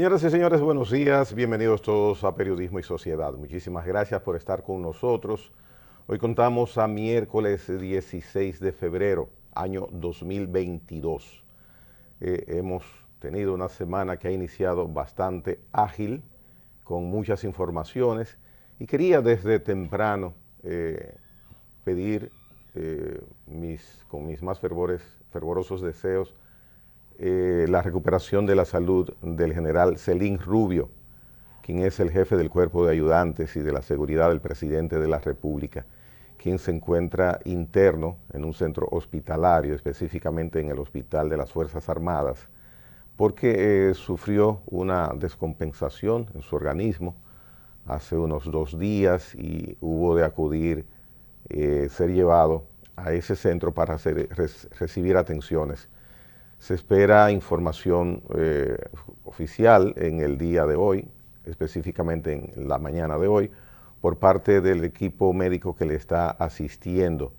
Señoras y señores, buenos días. Bienvenidos todos a Periodismo y Sociedad. Muchísimas gracias por estar con nosotros. Hoy contamos a miércoles 16 de febrero, año 2022. Hemos tenido una semana que ha iniciado bastante ágil, con muchas informaciones, y quería desde temprano pedir con mis más fervorosos deseos la recuperación de la salud del general Celín Rubio, quien es el jefe del Cuerpo de Ayudantes y de la Seguridad del Presidente de la República, quien se encuentra interno en un centro hospitalario, específicamente en el Hospital de las Fuerzas Armadas, porque sufrió una descompensación en su organismo hace unos 2 días y hubo de acudir, ser llevado a ese centro para recibir atenciones. Se espera información oficial en el día de hoy, específicamente en la mañana de hoy, por parte del equipo médico que le está asistiendo.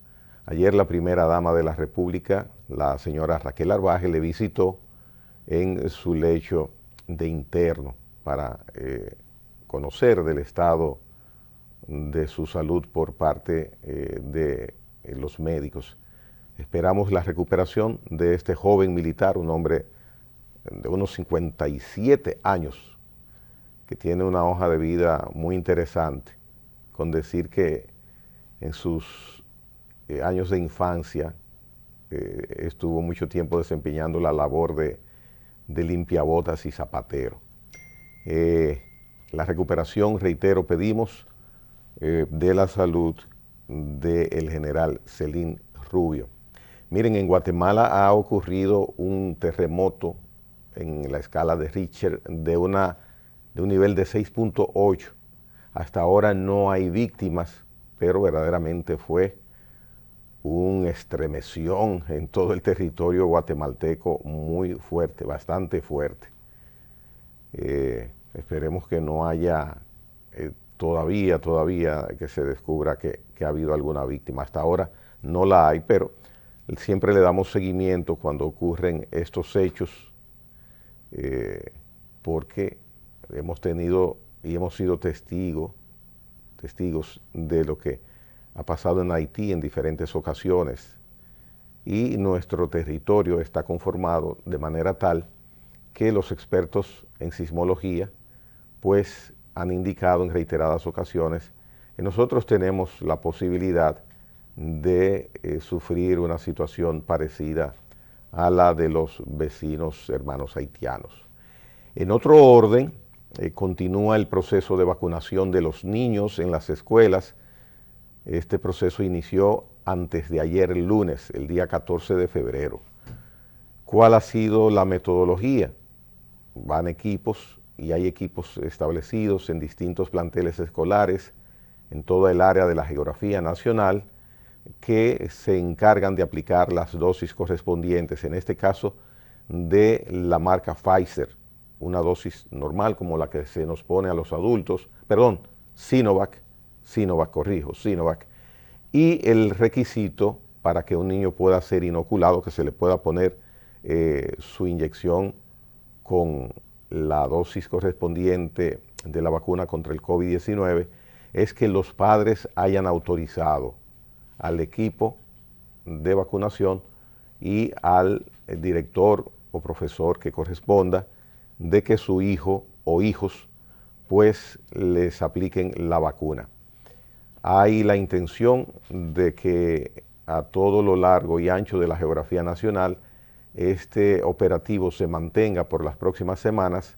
Ayer la primera dama de la República, la señora Raquel Arbaje, le visitó en su lecho de interno para conocer del estado de su salud por parte de los médicos. Esperamos la recuperación de este joven militar, un hombre de unos 57 años, que tiene una hoja de vida muy interesante, con decir que en sus años de infancia estuvo mucho tiempo desempeñando la labor de limpiabotas y zapatero. La recuperación, reitero, pedimos de la salud del general Celín Rubio. Miren, en Guatemala ha ocurrido un terremoto en la escala de Richter de un nivel de 6.8. Hasta ahora no hay víctimas, pero verdaderamente fue un estremeción en todo el territorio guatemalteco muy fuerte, bastante fuerte. Esperemos que no haya todavía que se descubra que ha habido alguna víctima. Hasta ahora no la hay, pero siempre le damos seguimiento cuando ocurren estos hechos, porque hemos tenido y hemos sido testigos de lo que ha pasado en Haití en diferentes ocasiones, y nuestro territorio está conformado de manera tal que los expertos en sismología pues han indicado en reiteradas ocasiones que nosotros tenemos la posibilidad de sufrir una situación parecida a la de los vecinos hermanos haitianos. En otro orden, continúa el proceso de vacunación de los niños en las escuelas. Este proceso inició antes de ayer, el lunes, el día 14 de febrero. ¿Cuál ha sido la metodología? Van equipos y hay equipos establecidos en distintos planteles escolares en toda el área de la geografía nacional, que se encargan de aplicar las dosis correspondientes, en este caso de la marca Pfizer, una dosis normal como la que se nos pone a los adultos, Sinovac, y el requisito para que un niño pueda ser inoculado, que se le pueda poner su inyección con la dosis correspondiente de la vacuna contra el COVID-19, es que los padres hayan autorizado al equipo de vacunación y al director o profesor que corresponda de que su hijo o hijos pues les apliquen la vacuna. Hay la intención de que a todo lo largo y ancho de la geografía nacional este operativo se mantenga por las próximas semanas,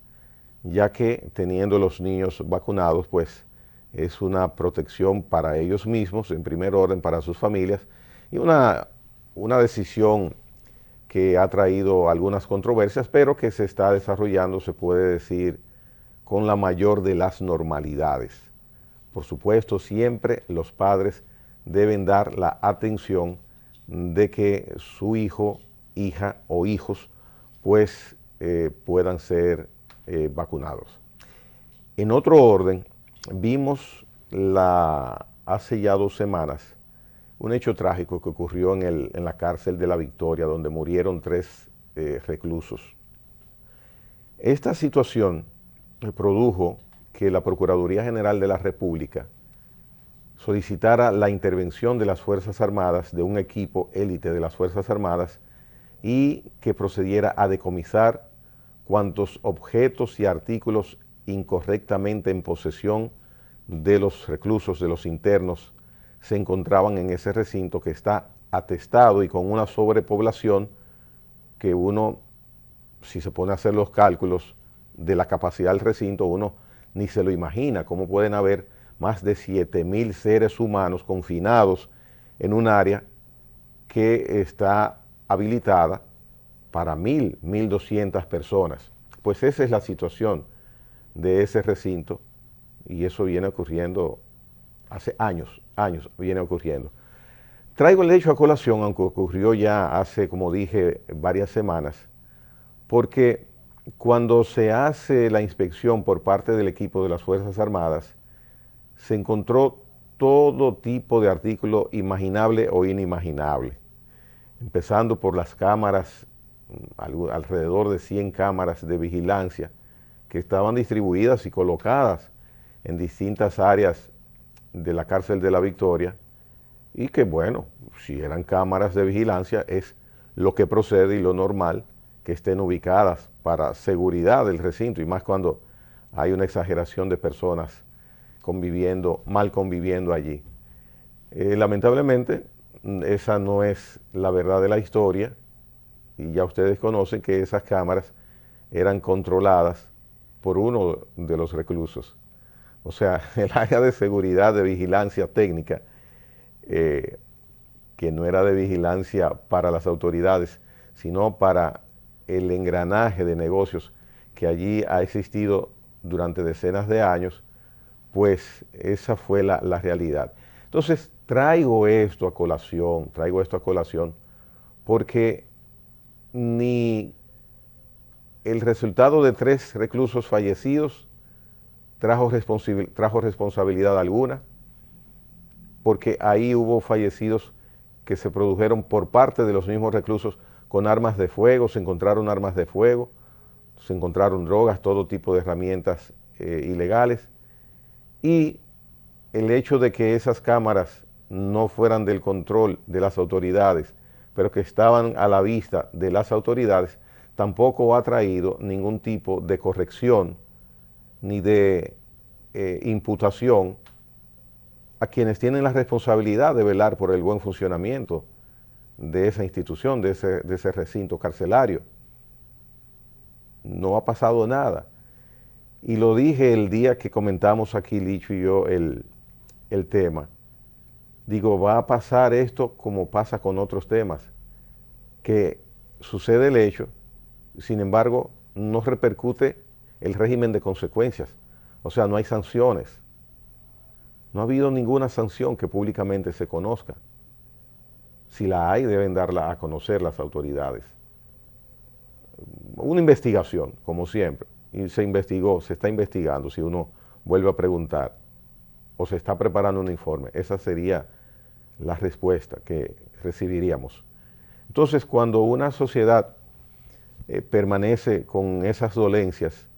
ya que teniendo los niños vacunados pues es una protección para ellos mismos, en primer orden para sus familias, y una decisión que ha traído algunas controversias, pero que se está desarrollando, se puede decir, con la mayor de las normalidades. Por supuesto, siempre los padres deben dar la atención de que su hijo, hija o hijos pues puedan ser vacunados. En otro orden, vimos hace ya 2 semanas un hecho trágico que ocurrió en la cárcel de La Victoria, donde murieron 3 reclusos. Esta situación produjo que la Procuraduría General de la República solicitara la intervención de las Fuerzas Armadas, de un equipo élite de las Fuerzas Armadas, y que procediera a decomisar cuantos objetos y artículos incorrectamente en posesión de los reclusos, de los internos, se encontraban en ese recinto que está atestado y con una sobrepoblación que uno, si se pone a hacer los cálculos de la capacidad del recinto, uno ni se lo imagina, cómo pueden haber más de 7,000 seres humanos confinados en un área que está habilitada para 1,200 personas. Pues esa es la situación de ese recinto y eso viene ocurriendo hace años viene ocurriendo. Traigo el hecho a colación, aunque ocurrió ya hace, como dije, varias semanas, porque cuando se hace la inspección por parte del equipo de las Fuerzas Armadas, se encontró todo tipo de artículo imaginable o inimaginable, empezando por las cámaras, alrededor de 100 cámaras de vigilancia que estaban distribuidas y colocadas en distintas áreas de la cárcel de la Victoria, y que bueno, si eran cámaras de vigilancia es lo que procede y lo normal que estén ubicadas para seguridad del recinto, y más cuando hay una exageración de personas mal conviviendo allí. Lamentablemente, esa no es la verdad de la historia, y ya ustedes conocen que esas cámaras eran controladas por uno de los reclusos. O sea, el área de seguridad, de vigilancia técnica, que no era de vigilancia para las autoridades, sino para el engranaje de negocios que allí ha existido durante decenas de años, pues esa fue la realidad. Entonces, traigo esto a colación porque ni el resultado de 3 reclusos fallecidos trajo responsabilidad alguna, porque ahí hubo fallecidos que se produjeron por parte de los mismos reclusos con armas de fuego, se encontraron armas de fuego, se encontraron drogas, todo tipo de herramientas ilegales, y el hecho de que esas cámaras no fueran del control de las autoridades, pero que estaban a la vista de las autoridades, tampoco ha traído ningún tipo de corrección ni de imputación a quienes tienen la responsabilidad de velar por el buen funcionamiento de esa institución, de ese recinto carcelario. No ha pasado nada. Y lo dije el día que comentamos aquí, Licho y yo, el tema. Digo, va a pasar esto como pasa con otros temas, que sucede el hecho, sin embargo, no repercute el régimen de consecuencias. O sea, no hay sanciones. No ha habido ninguna sanción que públicamente se conozca. Si la hay, deben darla a conocer las autoridades. Una investigación, como siempre, y se está investigando, si uno vuelve a preguntar, o se está preparando un informe, esa sería la respuesta que recibiríamos. Entonces, cuando una sociedad permanece con esas dolencias,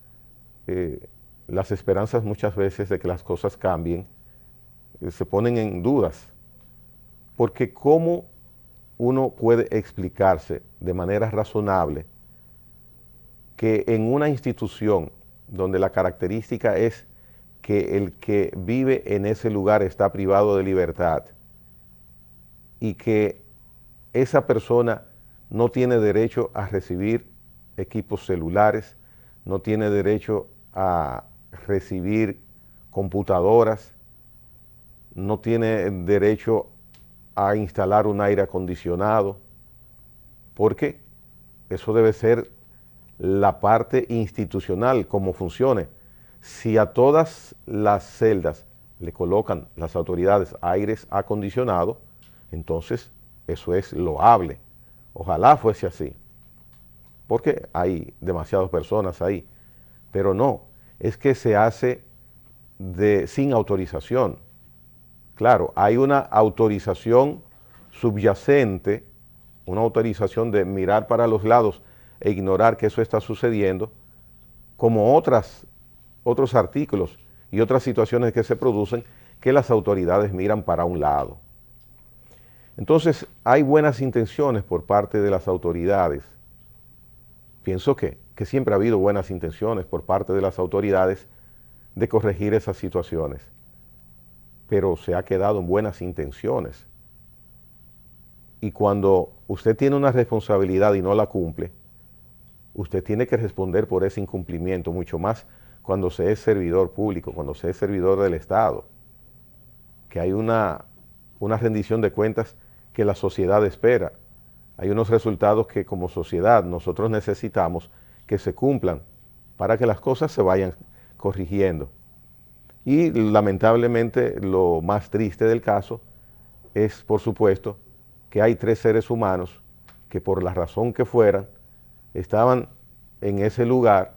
las esperanzas muchas veces de que las cosas cambien se ponen en dudas, porque ¿cómo uno puede explicarse de manera razonable que en una institución donde la característica es que el que vive en ese lugar está privado de libertad y que esa persona no tiene derecho a recibir equipos celulares, no tiene derecho a recibir computadoras, no tiene derecho a instalar un aire acondicionado, porque eso debe ser la parte institucional, cómo funcione? Si a todas las celdas le colocan las autoridades aires acondicionados, entonces eso es loable. Ojalá fuese así, porque hay demasiadas personas ahí, pero no, es que se hace sin autorización. Claro, hay una autorización subyacente, una autorización de mirar para los lados e ignorar que eso está sucediendo, como otras otros artículos y otras situaciones que se producen que las autoridades miran para un lado. Entonces, hay buenas intenciones por parte de las autoridades. Pienso que siempre ha habido buenas intenciones por parte de las autoridades de corregir esas situaciones, pero se ha quedado en buenas intenciones. Y cuando usted tiene una responsabilidad y no la cumple, usted tiene que responder por ese incumplimiento, mucho más cuando se es servidor público, cuando se es servidor del Estado, que hay una rendición de cuentas que la sociedad espera. Hay unos resultados que como sociedad nosotros necesitamos que se cumplan para que las cosas se vayan corrigiendo. Y lamentablemente lo más triste del caso es, por supuesto, que hay 3 seres humanos que por la razón que fueran estaban en ese lugar.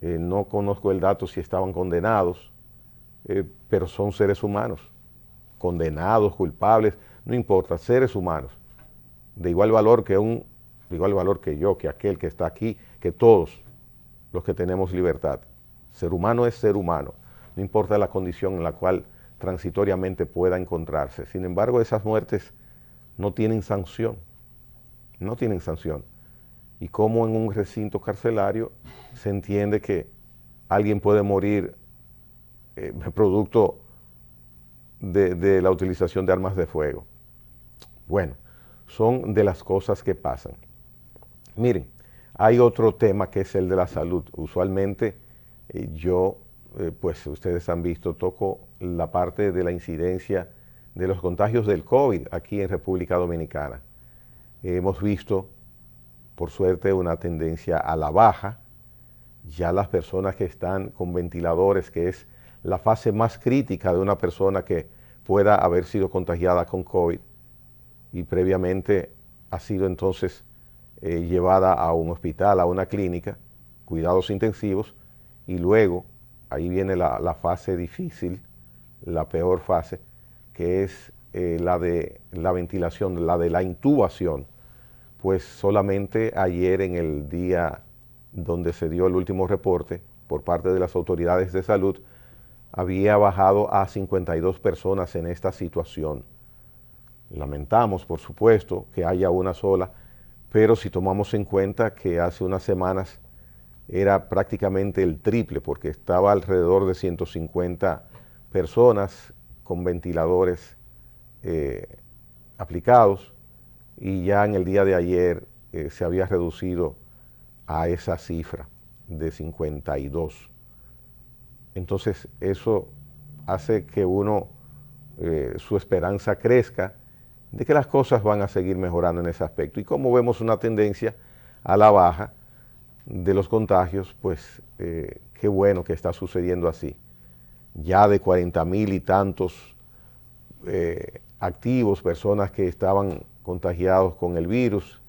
No conozco el dato si estaban condenados, pero son seres humanos, condenados, culpables, no importa, seres humanos, de igual valor que yo, que aquel que está aquí, que todos los que tenemos libertad. Ser humano es ser humano, no importa la condición en la cual transitoriamente pueda encontrarse. Sin embargo, esas muertes no tienen sanción, no tienen sanción. Y como en un recinto carcelario se entiende que alguien puede morir producto de la utilización de armas de fuego. Bueno, son de las cosas que pasan. Miren, hay otro tema que es el de la salud. Usualmente pues ustedes han visto, toco la parte de la incidencia de los contagios del COVID aquí en República Dominicana. Hemos visto, por suerte, una tendencia a la baja. Ya las personas que están con ventiladores, que es la fase más crítica de una persona que pueda haber sido contagiada con COVID y previamente ha sido entonces llevada a un hospital, a una clínica, cuidados intensivos, y luego ahí viene la fase difícil, la peor fase, que es la de la ventilación, la de la intubación. Pues solamente ayer, en el día donde se dio el último reporte por parte de las autoridades de salud, había bajado a 52 personas en esta situación. Lamentamos, por supuesto, que haya una sola, pero si tomamos en cuenta que hace unas semanas era prácticamente el triple, porque estaba alrededor de 150 personas con ventiladores aplicados, y ya en el día de ayer se había reducido a esa cifra de 52. Entonces eso hace que su esperanza crezca de que las cosas van a seguir mejorando en ese aspecto. Y como vemos una tendencia a la baja de los contagios, pues qué bueno que está sucediendo así. Ya de 40,000 y tantos activos, personas que estaban contagiados con el virus,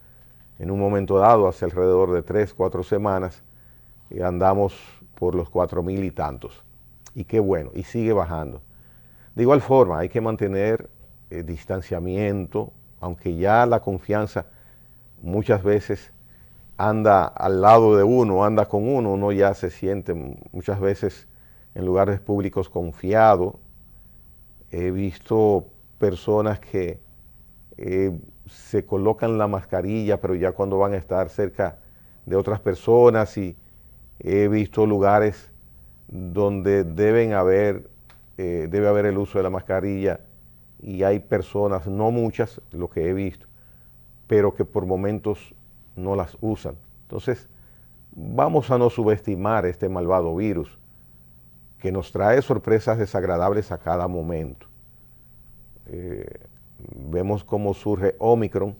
en un momento dado, hace alrededor de 3, 4 semanas, andamos por los 4,000 y tantos. Y qué bueno, y sigue bajando. De igual forma, hay que mantener distanciamiento, aunque ya la confianza muchas veces anda al lado de uno, anda con uno, uno ya se siente muchas veces en lugares públicos confiado. He visto personas que se colocan la mascarilla, pero ya cuando van a estar cerca de otras personas, y he visto lugares donde debe haber el uso de la mascarilla, y hay personas, no muchas, lo que he visto, pero que por momentos no las usan. Entonces, vamos a no subestimar este malvado virus que nos trae sorpresas desagradables a cada momento. Vemos cómo surge Omicron,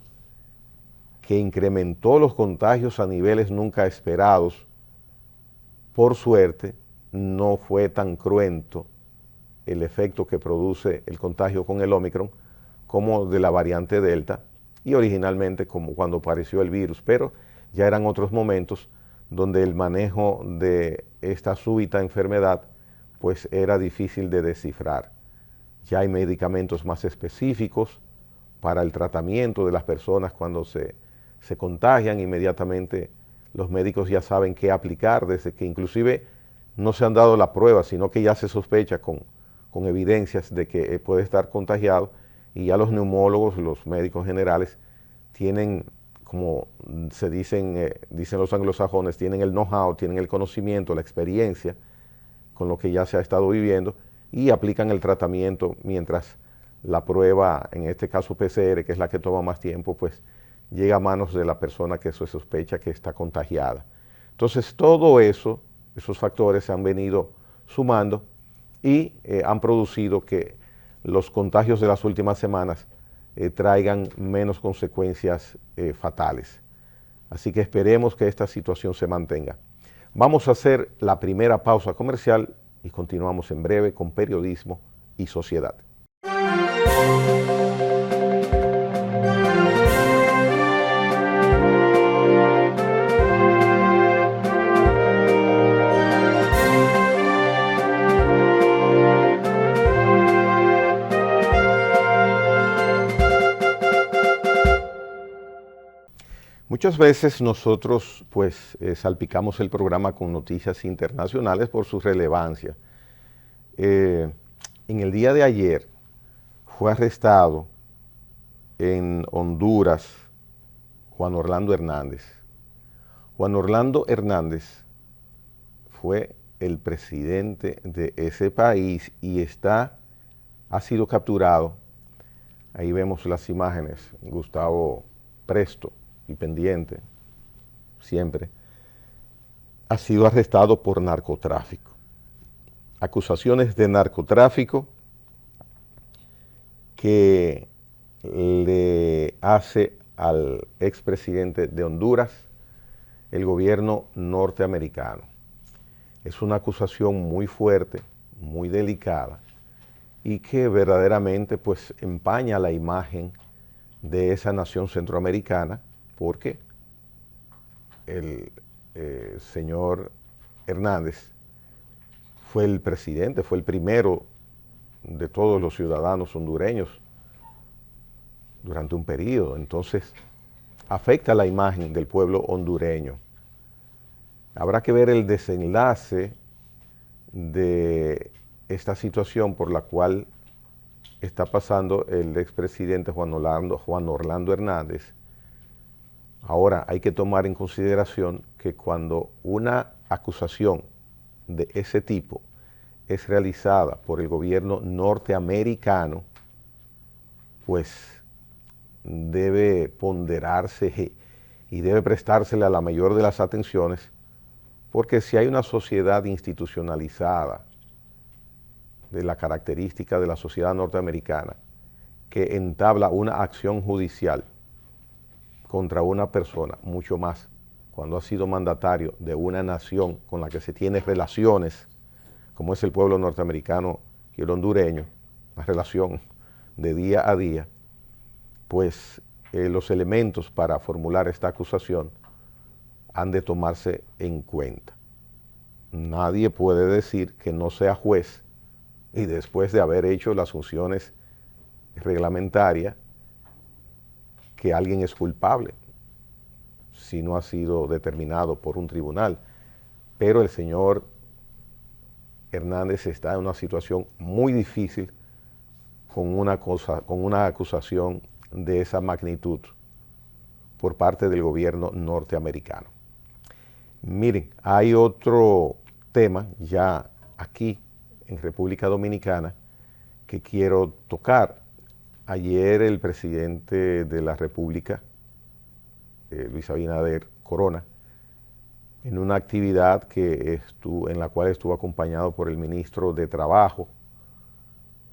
que incrementó los contagios a niveles nunca esperados. Por suerte, no fue tan cruento el efecto que produce el contagio con el Omicron como de la variante Delta, y originalmente como cuando apareció el virus, pero ya eran otros momentos donde el manejo de esta súbita enfermedad pues era difícil de descifrar. Ya hay medicamentos más específicos para el tratamiento de las personas cuando se contagian. Inmediatamente los médicos ya saben qué aplicar, desde que inclusive no se han dado la prueba, sino que ya se sospecha con evidencias de que puede estar contagiado, y ya los neumólogos, los médicos generales, tienen, como se dicen los anglosajones, tienen el know-how, tienen el conocimiento, la experiencia con lo que ya se ha estado viviendo, y aplican el tratamiento mientras la prueba, en este caso PCR, que es la que toma más tiempo, pues llega a manos de la persona que se sospecha que está contagiada. Entonces todo eso, esos factores se han venido sumando y han producido que los contagios de las últimas semanas traigan menos consecuencias fatales. Así que esperemos que esta situación se mantenga. Vamos a hacer la primera pausa comercial y continuamos en breve con Periodismo y Sociedad. Muchas veces nosotros pues salpicamos el programa con noticias internacionales por su relevancia. En el día de ayer fue arrestado en Honduras Juan Orlando Hernández. Juan Orlando Hernández fue el presidente de ese país y ha sido capturado. Ahí vemos las imágenes, Gustavo Presto y pendiente, siempre, ha sido arrestado por narcotráfico. Acusaciones de narcotráfico que le hace al expresidente de Honduras el gobierno norteamericano. Es una acusación muy fuerte, muy delicada, y que verdaderamente pues empaña la imagen de esa nación centroamericana, porque el señor Hernández fue el presidente, fue el primero de todos los ciudadanos hondureños durante un periodo. Entonces, afecta la imagen del pueblo hondureño. Habrá que ver el desenlace de esta situación por la cual está pasando el expresidente Juan Orlando Hernández. Ahora hay que tomar en consideración que cuando una acusación de ese tipo es realizada por el gobierno norteamericano, pues debe ponderarse y debe prestársele a la mayor de las atenciones, porque si hay una sociedad institucionalizada de la característica de la sociedad norteamericana que entabla una acción judicial contra una persona, mucho más cuando ha sido mandatario de una nación con la que se tiene relaciones, como es el pueblo norteamericano y el hondureño, una relación de día a día, pues los elementos para formular esta acusación han de tomarse en cuenta. Nadie puede decir que no sea juez y después de haber hecho las funciones reglamentarias, que alguien es culpable si no ha sido determinado por un tribunal. Pero el señor Hernández está en una situación muy difícil con una acusación de esa magnitud por parte del gobierno norteamericano. Miren, hay otro tema ya aquí en República Dominicana que quiero tocar. Ayer el presidente de la República, Luis Abinader Corona, en una actividad en la cual estuvo acompañado por el ministro de Trabajo,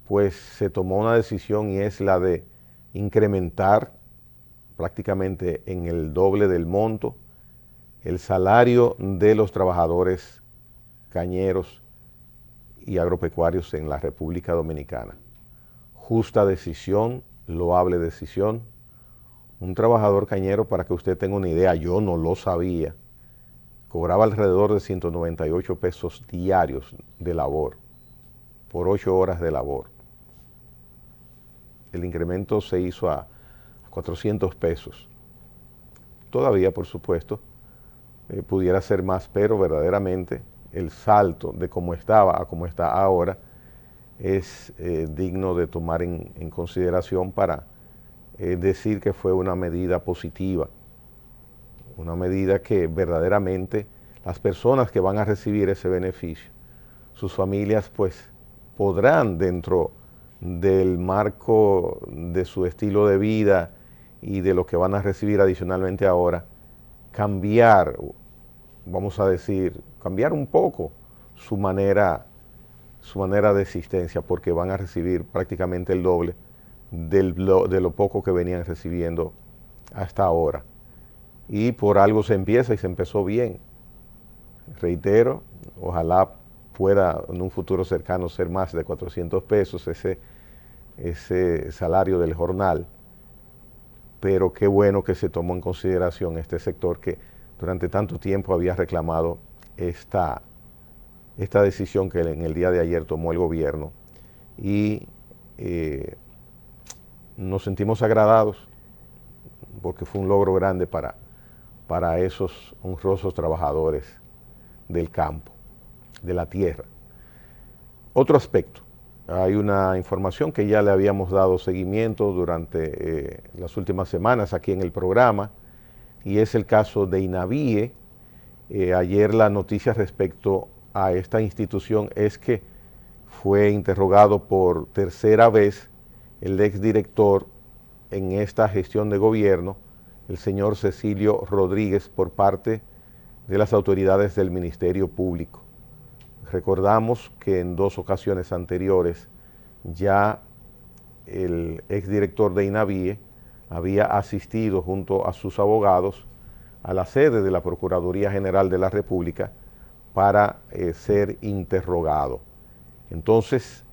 pues se tomó una decisión, y es la de incrementar prácticamente en el doble del monto el salario de los trabajadores cañeros y agropecuarios en la República Dominicana. Justa decisión, loable decisión. Un trabajador cañero, para que usted tenga una idea, yo no lo sabía, cobraba alrededor de 198 pesos diarios de labor, por 8 horas de labor. El incremento se hizo a 400 pesos. Todavía, por supuesto, pudiera ser más, pero verdaderamente el salto de cómo estaba a cómo está ahora es digno de tomar en consideración para decir que fue una medida positiva, una medida que verdaderamente las personas que van a recibir ese beneficio, sus familias pues podrán dentro del marco de su estilo de vida y de lo que van a recibir adicionalmente ahora, cambiar, vamos a decir, cambiar un poco su manera de existencia, porque van a recibir prácticamente el doble de lo poco que venían recibiendo hasta ahora. Y por algo se empieza y se empezó bien. Reitero, ojalá pueda en un futuro cercano ser más de 400 pesos ese salario del jornal, pero qué bueno que se tomó en consideración este sector que durante tanto tiempo había reclamado esta decisión que en el día de ayer tomó el gobierno, y nos sentimos agradados porque fue un logro grande para esos honrosos trabajadores del campo, de la tierra. Otro aspecto, hay una información que ya le habíamos dado seguimiento durante las últimas semanas aquí en el programa, y es el caso de INAVIE. Ayer la noticia respecto a esta institución es que fue interrogado por tercera vez el exdirector en esta gestión de gobierno, el señor Cecilio Rodríguez, por parte de las autoridades del Ministerio Público. Recordamos que en 2 ocasiones anteriores ya el exdirector de INAVIE había asistido junto a sus abogados a la sede de la Procuraduría General de la República para ser interrogado. Entonces,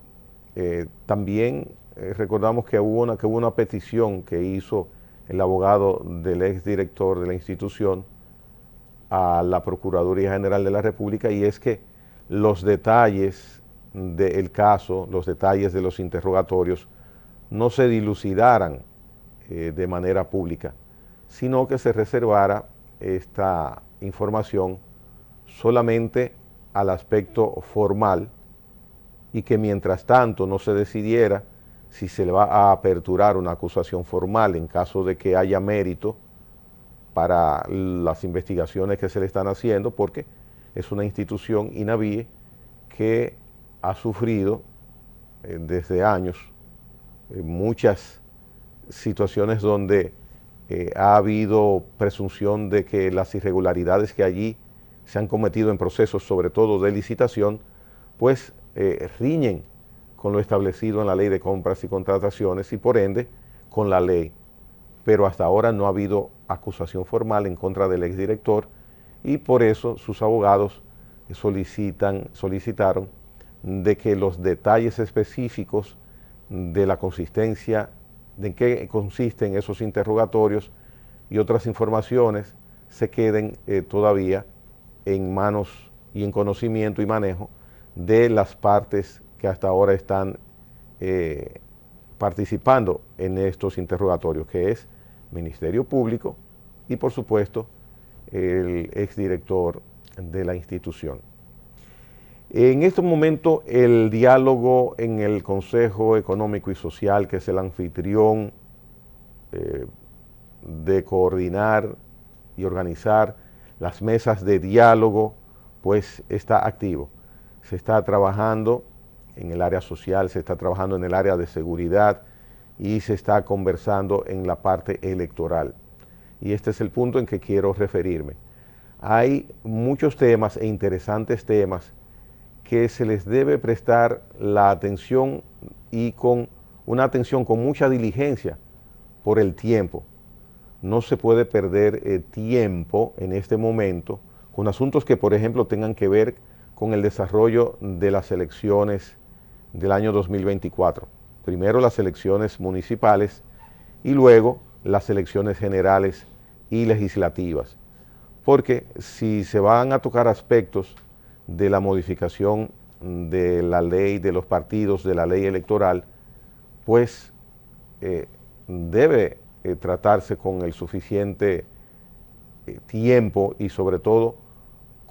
también recordamos que hubo una petición que hizo el abogado del exdirector de la institución a la Procuraduría General de la República, y es que los detalles del caso, los detalles de los interrogatorios, no se dilucidaran de manera pública, sino que se reservara esta información solamente al aspecto formal, y que mientras tanto no se decidiera si se le va a aperturar una acusación formal en caso de que haya mérito para las investigaciones que se le están haciendo, porque es una institución, INAVIE, que ha sufrido desde años muchas situaciones donde ha habido presunción de que las irregularidades que allí se han cometido en procesos, sobre todo de licitación, pues riñen con lo establecido en la Ley de Compras y Contrataciones y por ende con la ley. Pero hasta ahora no ha habido acusación formal en contra del exdirector, y por eso sus abogados solicitaron de que los detalles específicos de la consistencia, de en qué consisten esos interrogatorios y otras informaciones, se queden todavía en manos y en conocimiento y manejo de las partes que hasta ahora están participando en estos interrogatorios, que es Ministerio Público y por supuesto el exdirector de la institución. En este momento el diálogo en el Consejo Económico y Social, que es el anfitrión de coordinar y organizar las mesas de diálogo, pues está activo. Se está trabajando en el área social, se está trabajando en el área de seguridad y se está conversando en la parte electoral. Y este es el punto en que quiero referirme. Hay muchos temas e interesantes temas que se les debe prestar la atención, y con una atención con mucha diligencia por el tiempo. No se puede perder tiempo en este momento con asuntos que, por ejemplo, tengan que ver con el desarrollo de las elecciones del año 2024. Primero las elecciones municipales y luego las elecciones generales y legislativas. Porque si se van a tocar aspectos de la modificación de la ley de los partidos, de la ley electoral, pues debe tratarse con el suficiente tiempo y sobre todo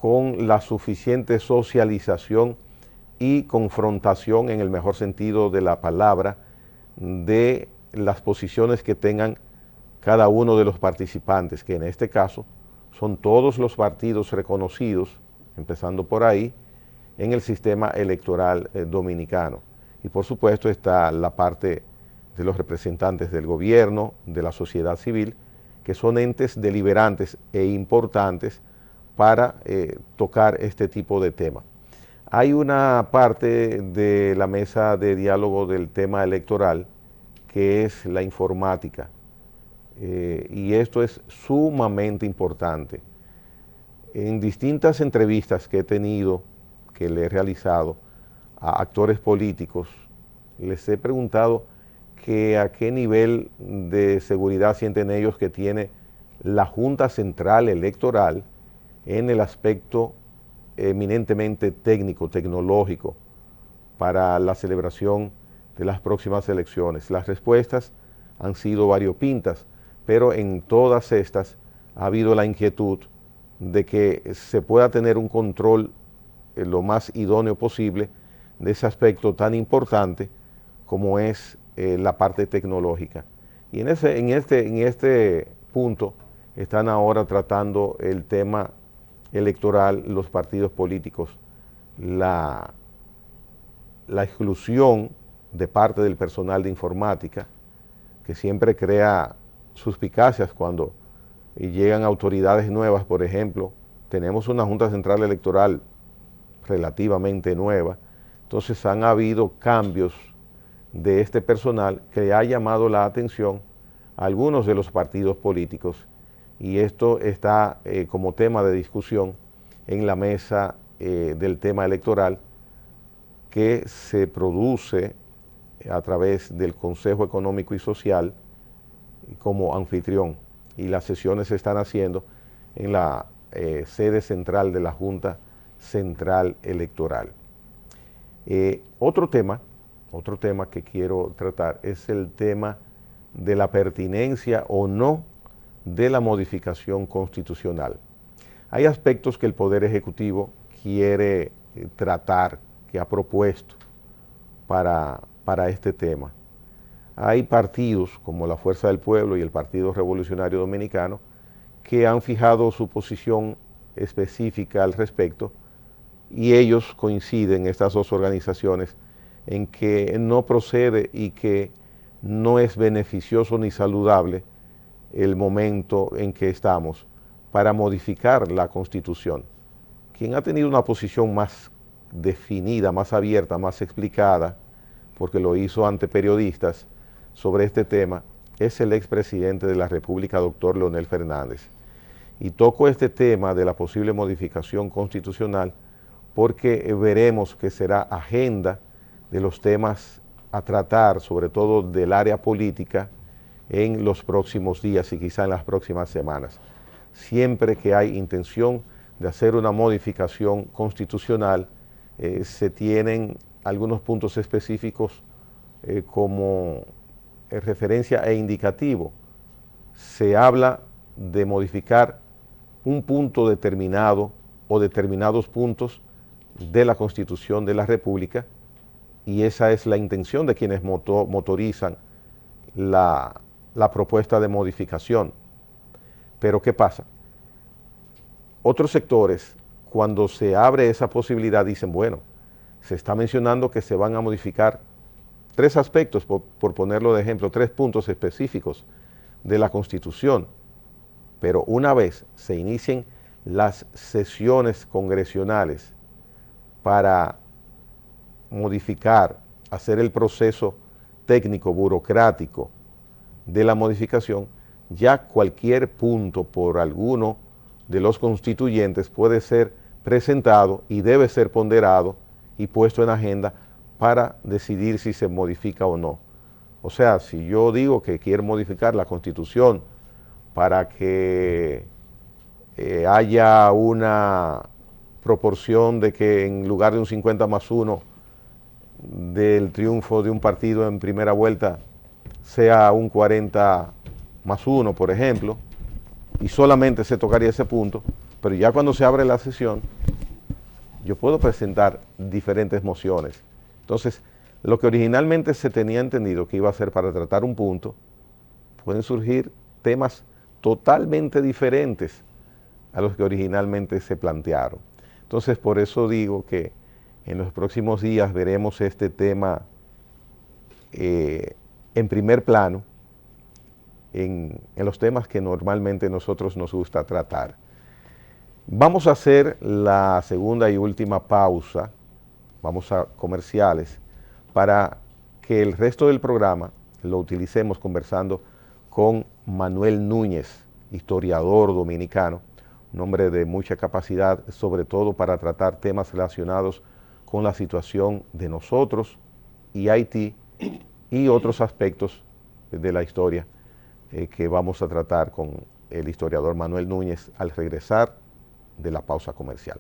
con la suficiente socialización y confrontación, en el mejor sentido de la palabra, de las posiciones que tengan cada uno de los participantes, que en este caso son todos los partidos reconocidos, empezando por ahí, en el sistema electoral dominicano. Y por supuesto está la parte de los representantes del gobierno, de la sociedad civil, que son entes deliberantes e importantes para tocar este tipo de temas. Hay una parte de la mesa de diálogo del tema electoral que es la informática, y esto es sumamente importante. En distintas entrevistas que he tenido, que le he realizado a actores políticos, les he preguntado que a qué nivel de seguridad sienten ellos que tiene la Junta Central Electoral en el aspecto eminentemente técnico, tecnológico, para la celebración de las próximas elecciones. Las respuestas han sido variopintas, pero en todas estas ha habido la inquietud de que se pueda tener un control lo más idóneo posible de ese aspecto tan importante como es la parte tecnológica. Y en este punto están ahora tratando el tema electoral los partidos políticos, la exclusión de parte del personal de informática, que siempre crea suspicacias cuando llegan autoridades nuevas. Por ejemplo, tenemos una Junta Central Electoral relativamente nueva, entonces han habido cambios de este personal que ha llamado la atención a algunos de los partidos políticos, y esto está como tema de discusión en la mesa del tema electoral que se produce a través del Consejo Económico y Social como anfitrión, y las sesiones se están haciendo en la sede central de la Junta Central Electoral. Otro tema que quiero tratar es el tema de la pertinencia o no de la modificación constitucional. Hay aspectos que el Poder Ejecutivo quiere tratar, que ha propuesto para este tema. Hay partidos como la Fuerza del Pueblo y el Partido Revolucionario Dominicano que han fijado su posición específica al respecto, y ellos coinciden, estas dos organizaciones, en que no procede y que no es beneficioso ni saludable el momento en que estamos para modificar la Constitución. Quien ha tenido una posición más definida, más abierta, más explicada, porque lo hizo ante periodistas sobre este tema, es el expresidente de la República, doctor Leonel Fernández. Y toco este tema de la posible modificación constitucional porque veremos que será agenda de los temas a tratar, sobre todo del área política, en los próximos días y quizá en las próximas semanas. Siempre que hay intención de hacer una modificación constitucional, se tienen algunos puntos específicos como referencia e indicativo. Se habla de modificar un punto determinado o determinados puntos de la Constitución de la República, y esa es la intención de quienes motorizan la propuesta de modificación. Pero ¿qué pasa? Otros sectores, cuando se abre esa posibilidad, dicen, bueno, se está mencionando que se van a modificar tres aspectos, por ponerlo de ejemplo, 3 puntos específicos de la Constitución, pero una vez se inicien las sesiones congresionales para modificar, hacer el proceso técnico, burocrático de la modificación, ya cualquier punto por alguno de los constituyentes puede ser presentado y debe ser ponderado y puesto en agenda para decidir si se modifica o no. O sea, si yo digo que quiero modificar la Constitución para que haya una proporción de que en lugar de un 50+1 del triunfo de un partido en primera vuelta sea un 40+1, por ejemplo, y solamente se tocaría ese punto, pero ya cuando se abre la sesión, yo puedo presentar diferentes mociones. Entonces, lo que originalmente se tenía entendido que iba a ser para tratar un punto, pueden surgir temas totalmente diferentes a los que originalmente se plantearon. Entonces, por eso digo que en los próximos días veremos este tema en primer plano, en los temas que normalmente nosotros nos gusta tratar. Vamos a hacer la segunda y última pausa, vamos a comerciales, para que el resto del programa lo utilicemos conversando con Manuel Núñez, historiador dominicano, un hombre de mucha capacidad, sobre todo para tratar temas relacionados con la situación de nosotros y Haití y otros aspectos de la historia que vamos a tratar con el historiador Manuel Núñez al regresar de la pausa comercial.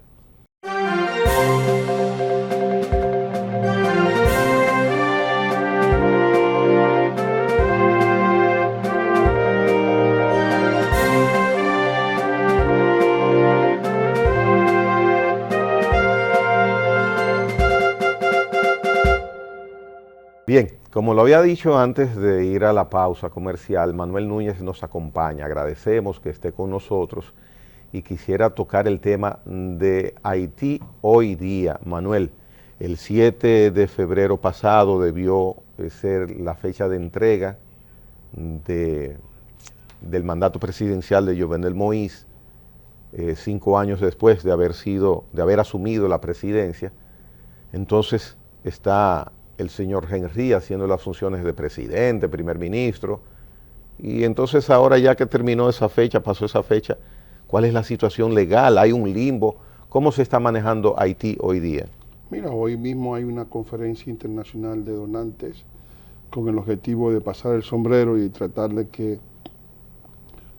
Bien, como lo había dicho antes de ir a la pausa comercial, Manuel Núñez nos acompaña. Agradecemos que esté con nosotros y quisiera tocar el tema de Haití hoy día. Manuel, el 7 de febrero pasado debió ser la fecha de entrega del mandato presidencial de Jovenel Moïse, 5 años después de haber asumido la presidencia. Entonces está el señor Henry haciendo las funciones de presidente, primer ministro, y entonces ahora ya que terminó esa fecha, pasó esa fecha, ¿cuál es la situación legal? ¿Hay un limbo? ¿Cómo se está manejando Haití hoy día? Mira, hoy mismo hay una conferencia internacional de donantes con el objetivo de pasar el sombrero y tratar de que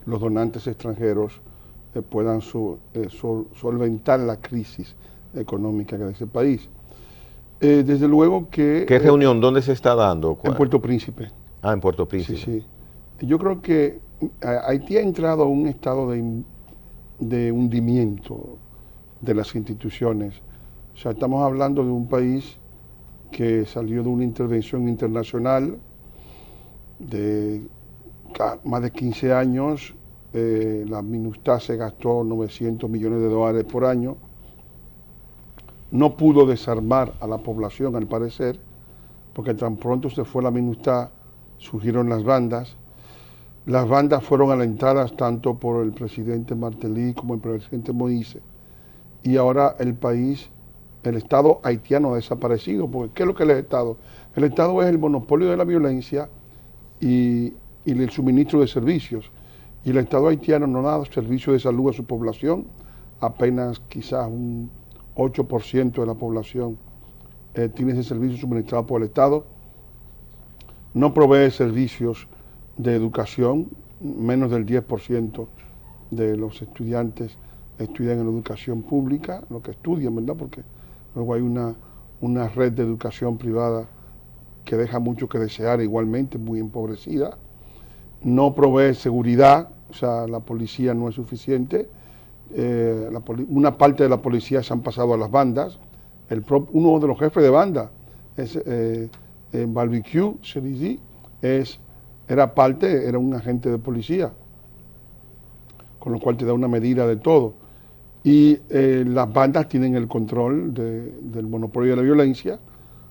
los donantes extranjeros puedan solventar la crisis económica de ese país. Desde luego que... ¿Qué reunión? ¿Dónde se está dando? En Puerto Príncipe. Ah, en Puerto Príncipe. Sí, sí. Yo creo que Haití ha entrado a un estado de hundimiento de las instituciones. O sea, estamos hablando de un país que salió de una intervención internacional de más de 15 años. La MINUSTAH se gastó 900 millones de dólares por año. No pudo desarmar a la población, al parecer, porque tan pronto se fue la MINUSTAH, surgieron las bandas. Las bandas fueron alentadas tanto por el presidente Martelly como el presidente Moïse. Y ahora el país, el Estado haitiano ha desaparecido, porque ¿qué es lo que es el Estado? El Estado es el monopolio de la violencia y el suministro de servicios. Y el Estado haitiano no da servicio de salud a su población, apenas quizás un 8% de la población tiene ese servicio suministrado por el Estado. No provee servicios de educación, menos del 10% de los estudiantes estudian en educación pública, lo que estudian, ¿verdad? Porque luego hay una red de educación privada que deja mucho que desear, igualmente muy empobrecida. No provee seguridad, o sea, la policía no es suficiente. Una parte de la policía se han pasado a las bandas. Uno de los jefes de banda, Barbecue, era un agente de policía, con lo cual te da una medida de todo. Y las bandas tienen el control del monopolio de la violencia,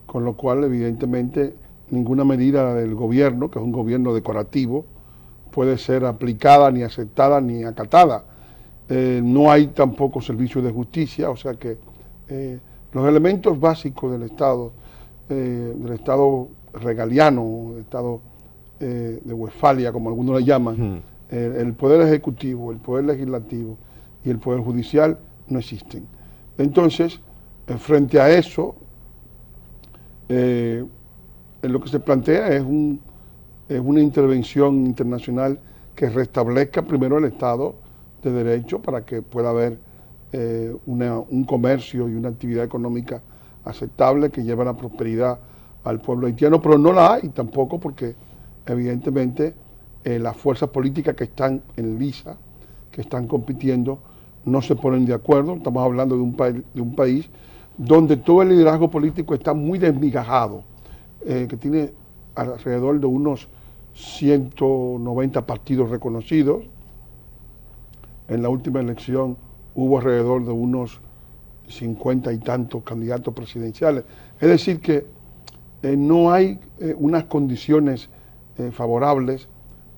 con lo cual evidentemente ninguna medida del gobierno, que es un gobierno decorativo, puede ser aplicada, ni aceptada, ni acatada. No hay tampoco servicios de justicia, o sea que los elementos básicos del Estado regaliano, del Estado de Westfalia, como algunos le llaman, el Poder Ejecutivo, el Poder Legislativo y el Poder Judicial no existen. Entonces, frente a eso, lo que se plantea es una intervención internacional que restablezca primero el Estado de Derecho para que pueda haber un comercio y una actividad económica aceptable que lleve la prosperidad al pueblo haitiano, pero no la hay tampoco porque evidentemente las fuerzas políticas que están en liza, que están compitiendo, no se ponen de acuerdo. Estamos hablando de un país donde todo el liderazgo político está muy desmigajado, que tiene alrededor de unos 190 partidos reconocidos. En la última elección hubo alrededor de unos 50 y tantos candidatos presidenciales. Es decir que no hay unas condiciones favorables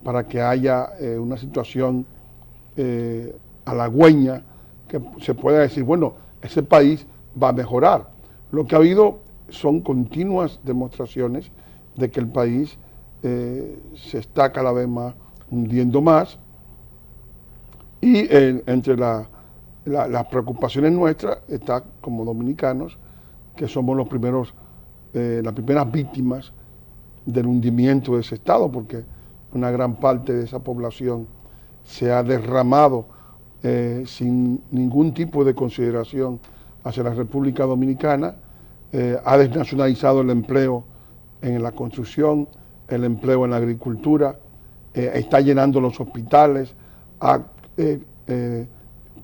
para que haya una situación halagüeña que se pueda decir, bueno, ese país va a mejorar. Lo que ha habido son continuas demostraciones de que el país se está cada vez más hundiendo más, y entre las preocupaciones nuestras está, como dominicanos, que somos los primeros, las primeras víctimas del hundimiento de ese Estado, porque una gran parte de esa población se ha derramado sin ningún tipo de consideración hacia la República Dominicana, ha desnacionalizado el empleo en la construcción, el empleo en la agricultura, está llenando los hospitales, ha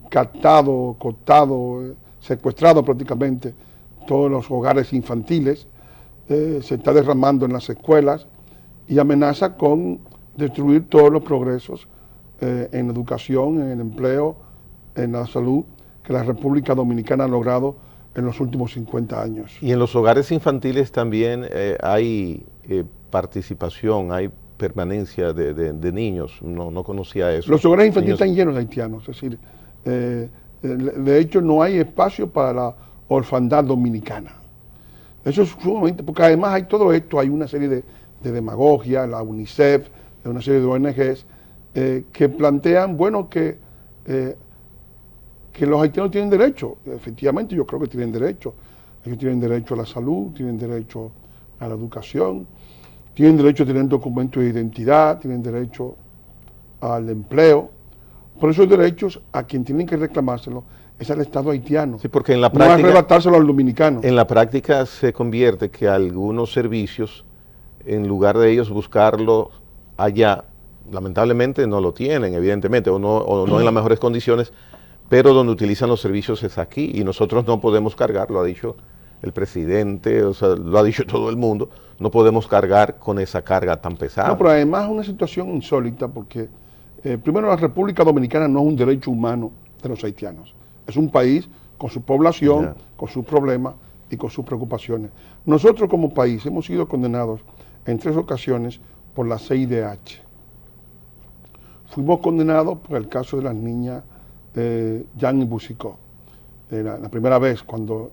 captado, cooptado, secuestrado prácticamente todos los hogares infantiles, se está derramando en las escuelas y amenaza con destruir todos los progresos en la educación, en el empleo, en la salud que la República Dominicana ha logrado en los últimos 50 años. Y en los hogares infantiles también hay participación, hay permanencia de niños. No conocía eso. Los hogares infantiles están llenos de haitianos, es decir, de hecho no hay espacio para la orfandad dominicana. Eso es sumamente, porque además hay todo esto, hay una serie de demagogia, la UNICEF, una serie de ONGs que plantean, bueno, que los haitianos tienen derecho. Efectivamente, yo creo que tienen derecho. Ellos tienen derecho a la salud, tienen derecho a la educación, tienen derecho a tener documentos de identidad, tienen derecho al empleo. Por esos derechos, a quien tienen que reclamárselo es al Estado haitiano. Sí, porque en la práctica, no arrebatárselo al dominicano. En la práctica se convierte que algunos servicios, en lugar de ellos buscarlo allá, lamentablemente no lo tienen, evidentemente, o no en las mejores condiciones, pero donde utilizan los servicios es aquí, y nosotros no podemos cargar, lo ha dicho el presidente, o sea, lo ha dicho todo el mundo, no podemos cargar con esa carga tan pesada. No, pero además es una situación insólita, porque primero la República Dominicana no es un derecho humano de los haitianos, es un país con su población, con sus problemas y con sus preocupaciones. Nosotros como país hemos sido condenados en 3 ocasiones por la CIDH. Fuimos condenados por el caso de las niñas Jan y Busicó. La primera vez,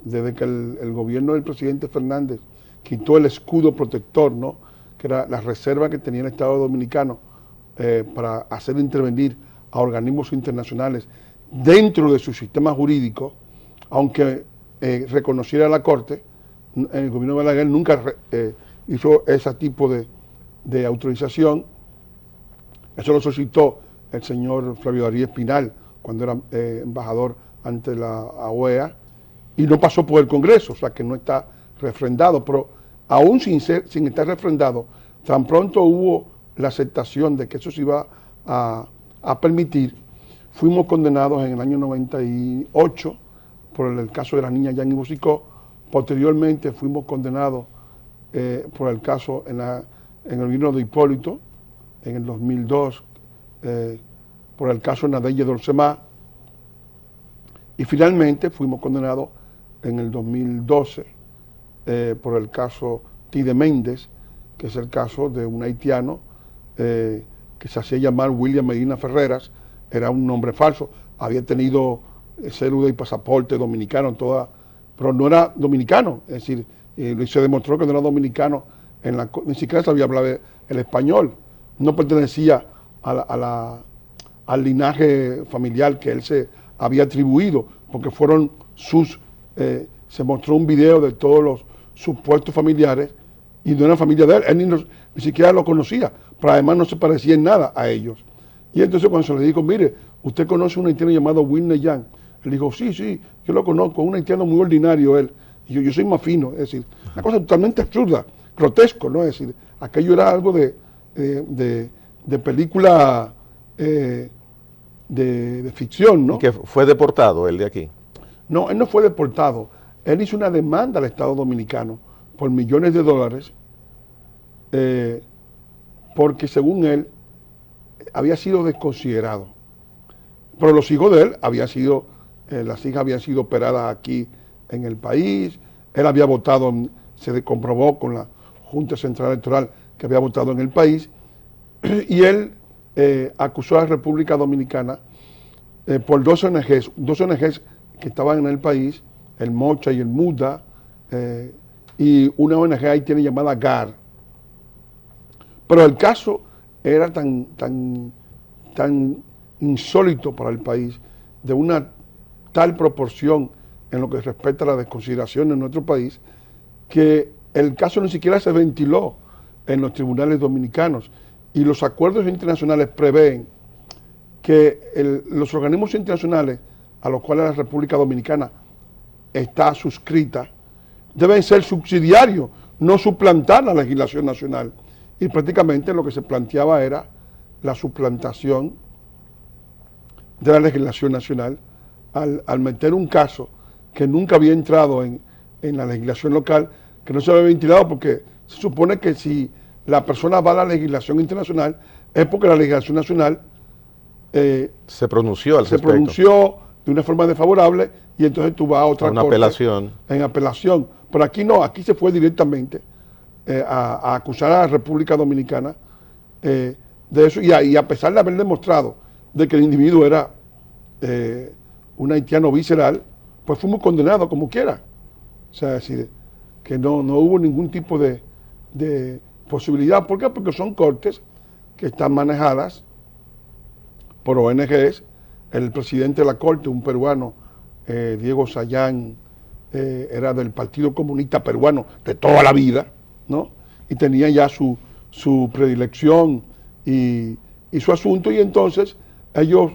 desde que el gobierno del presidente Fernández quitó el escudo protector, ¿no?, que era la reserva que tenía el Estado Dominicano para hacer intervenir a organismos internacionales dentro de su sistema jurídico, aunque reconociera la Corte, el gobierno de Balaguer nunca hizo ese tipo de autorización. Eso lo solicitó el señor Flavio Darío Espinal cuando era embajador ante la OEA, y no pasó por el Congreso, o sea que no está refrendado, pero aún sin estar refrendado, tan pronto hubo la aceptación de que eso se iba a permitir, fuimos condenados en el año 98 por el caso de la niña Jan y Busicó. Posteriormente fuimos condenados por el caso en el gobierno de Hipólito, en el 2002, por el caso Nadeye Dolcemá, y finalmente fuimos condenados en el 2012 por el caso Tide Méndez, que es el caso de un haitiano que se hacía llamar William Medina Ferreras, era un nombre falso, había tenido cédula y pasaporte dominicano, pero no era dominicano, es decir, se demostró que no era dominicano, ni siquiera sabía hablar el español, no pertenecía al linaje familiar que él se había atribuido, porque fueron se mostró un video de todos los supuestos familiares y de una familia de él, él ni siquiera lo conocía, pero además no se parecía en nada a ellos. Y entonces cuando se le dijo, mire, usted conoce a un haitiano llamado Whitney Young, él dijo, sí, yo lo conozco, un haitiano muy ordinario él, y yo soy más fino, es decir, una cosa totalmente absurda, grotesco, ¿no? Es decir, aquello era algo de película de ficción, ¿no? ¿Y que fue deportado él de aquí? No, él no fue deportado. Él hizo una demanda al Estado Dominicano por millones de dólares porque según él había sido desconsiderado. Pero los hijos de él las hijas habían sido operadas aquí en el país, él había votado, se comprobó con la Junta Central Electoral que había votado en el país, y él acusó a la República Dominicana por dos ONGs que estaban en el país, el Mocha y el Muda, y una ONG ahí tiene llamada GAR. Pero el caso era tan insólito para el país, de una tal proporción en lo que respecta a la desconsideración en nuestro país, que el caso ni siquiera se ventiló en los tribunales dominicanos, y los acuerdos internacionales prevén que los organismos internacionales a los cuales la República Dominicana está suscrita deben ser subsidiarios, no suplantar la legislación nacional. Y prácticamente lo que se planteaba era la suplantación de la legislación nacional al meter un caso que nunca había entrado en la legislación local, que no se había ventilado, porque se supone que si la persona va a la legislación internacional es porque la legislación nacional se pronunció al respecto. Se pronunció de una forma desfavorable, y entonces tú vas a otra corte, apelación. En apelación. Pero aquí no, aquí se fue directamente a acusar a la República Dominicana de eso, y a pesar de haber demostrado de que el individuo era un haitiano visceral, pues fuimos condenados como quiera. O sea, es decir, que no hubo ningún tipo de posibilidad. ¿Por qué? Porque son cortes que están manejadas por ONGs. El presidente de la corte, un peruano, Diego Sayán, era del Partido Comunista Peruano de toda la vida, ¿no? Y tenía ya su predilección y su asunto, y entonces ellos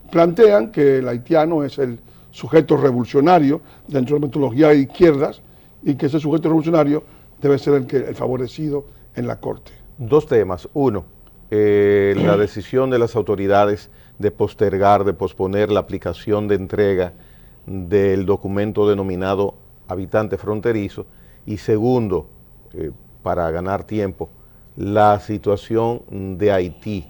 plantean que el haitiano es el sujeto revolucionario dentro de la metodología de izquierdas, y que ese sujeto revolucionario debe ser el favorecido en la corte. Dos temas. Uno, la decisión de las autoridades de postergar, de posponer la aplicación de entrega del documento denominado habitante fronterizo. Y segundo, para ganar tiempo, la situación de Haití.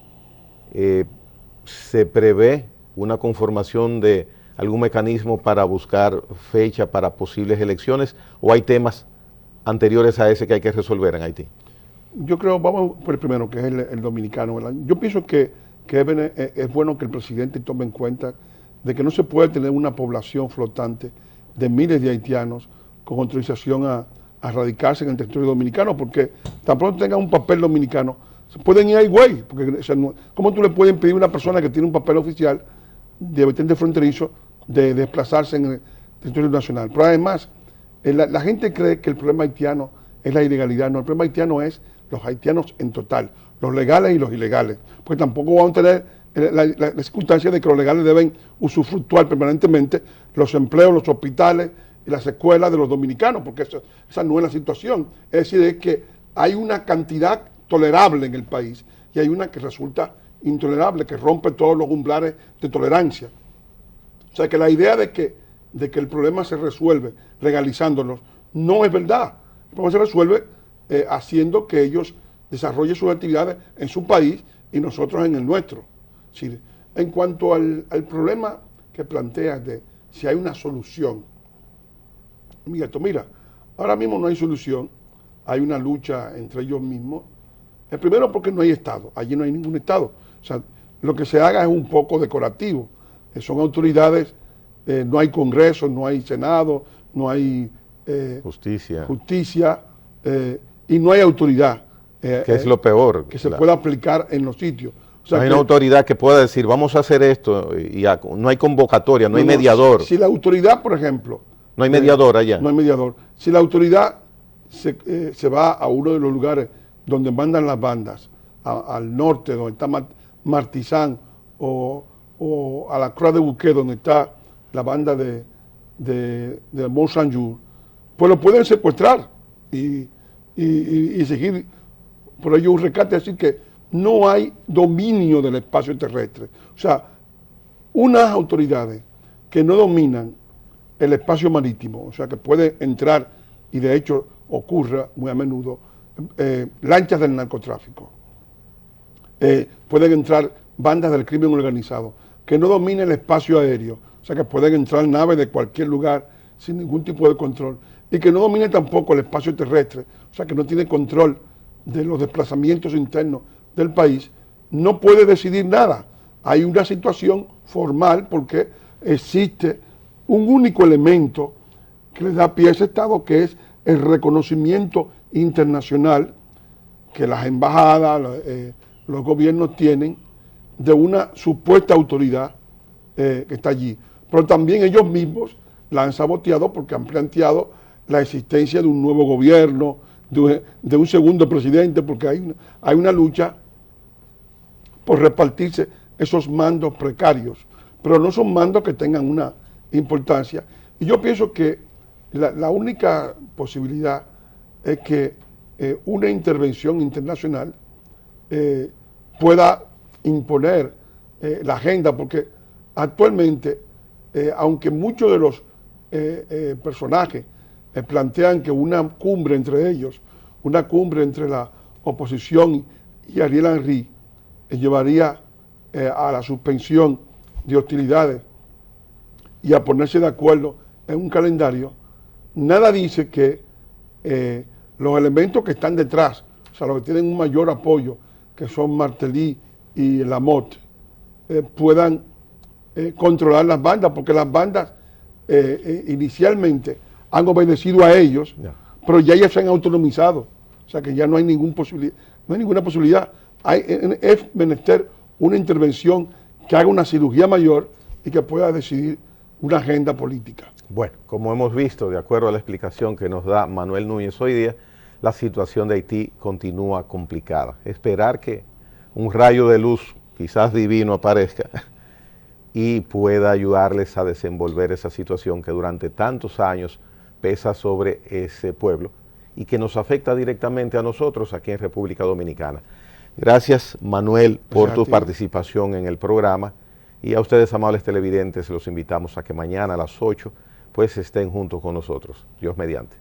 ¿Se prevé una conformación de algún mecanismo para buscar fecha para posibles elecciones, o hay temas anteriores a ese que hay que resolver en Haití? Yo creo, vamos por el primero, que es el dominicano, ¿verdad? Yo pienso que es bueno que el presidente tome en cuenta de que no se puede tener una población flotante de miles de haitianos con autorización a radicarse en el territorio dominicano, porque tan pronto tengan un papel dominicano, se pueden ir a Higüey, porque o sea, ¿cómo tú le puedes pedir a una persona que tiene un papel oficial de habitante fronterizo de desplazarse en el territorio nacional? Pero además, la gente cree que el problema haitiano es la ilegalidad. No, el problema haitiano es los haitianos en total, los legales y los ilegales, porque tampoco vamos a tener la circunstancia de que los legales deben usufructuar permanentemente los empleos, los hospitales y las escuelas de los dominicanos, porque esa no es la situación. Es decir, es que hay una cantidad tolerable en el país y hay una que resulta intolerable, que rompe todos los umbrales de tolerancia. O sea, que la idea de que el problema se resuelve legalizándolos no es verdad. El problema se resuelve haciendo que ellos desarrollen sus actividades en su país y nosotros en el nuestro. Sí. En cuanto al problema que planteas de si hay una solución, mira, ahora mismo no hay solución, hay una lucha entre ellos mismos. El primero, porque no hay Estado, allí no hay ningún Estado. O sea, lo que se haga es un poco decorativo. Son autoridades, no hay Congreso, no hay Senado, no hay justicia y no hay autoridad. Que es lo peor. Que se pueda aplicar en los sitios. O sea, no hay una autoridad que pueda decir, vamos a hacer esto, y no hay convocatoria, no hay mediador. Si la autoridad, por ejemplo... No hay mediador allá. No hay mediador. Si la autoridad se va a uno de los lugares donde mandan las bandas, al norte, donde está Martizán, o a la Croix de Bouquet, donde está la banda de Mont Saint-Jour, pues lo pueden secuestrar y seguir por ello un rescate. Así que no hay dominio del espacio terrestre. O sea, unas autoridades que no dominan el espacio marítimo, o sea que pueden entrar, y de hecho ocurre muy a menudo, lanchas del narcotráfico, pueden entrar bandas del crimen organizado, que no dominen el espacio aéreo, o sea que pueden entrar naves de cualquier lugar sin ningún tipo de control, y que no domine tampoco el espacio terrestre, o sea que no tiene control de los desplazamientos internos del país, no puede decidir nada. Hay una situación formal porque existe un único elemento que le da pie a ese Estado, que es el reconocimiento internacional que las embajadas, los gobiernos tienen de una supuesta autoridad que está allí. Pero también ellos mismos la han saboteado porque han planteado la existencia de un nuevo gobierno, de un segundo presidente, porque hay una lucha por repartirse esos mandos precarios, pero no son mandos que tengan una importancia. Y yo pienso que la única posibilidad es que una intervención internacional pueda imponer la agenda, porque actualmente, aunque muchos de los personajes plantean que una cumbre entre ellos, una cumbre entre la oposición y Ariel Henry, llevaría a la suspensión de hostilidades y a ponerse de acuerdo en un calendario, nada dice que los elementos que están detrás, o sea, los que tienen un mayor apoyo, que son Martelly y Lamotte, puedan controlar las bandas, porque las bandas inicialmente han obedecido a ellos, pero ya se han autonomizado, o sea que ya no hay ninguna posibilidad. Es menester una intervención que haga una cirugía mayor y que pueda decidir una agenda política. Bueno, como hemos visto, de acuerdo a la explicación que nos da Manuel Núñez hoy día, la situación de Haití continúa complicada. Esperar que un rayo de luz, quizás divino, aparezca y pueda ayudarles a desenvolver esa situación que durante tantos años pesa sobre ese pueblo y que nos afecta directamente a nosotros aquí en República Dominicana. Gracias, Manuel, por tu participación en el programa, y a ustedes, amables televidentes, los invitamos a que mañana a las 8 pues estén junto con nosotros. Dios mediante.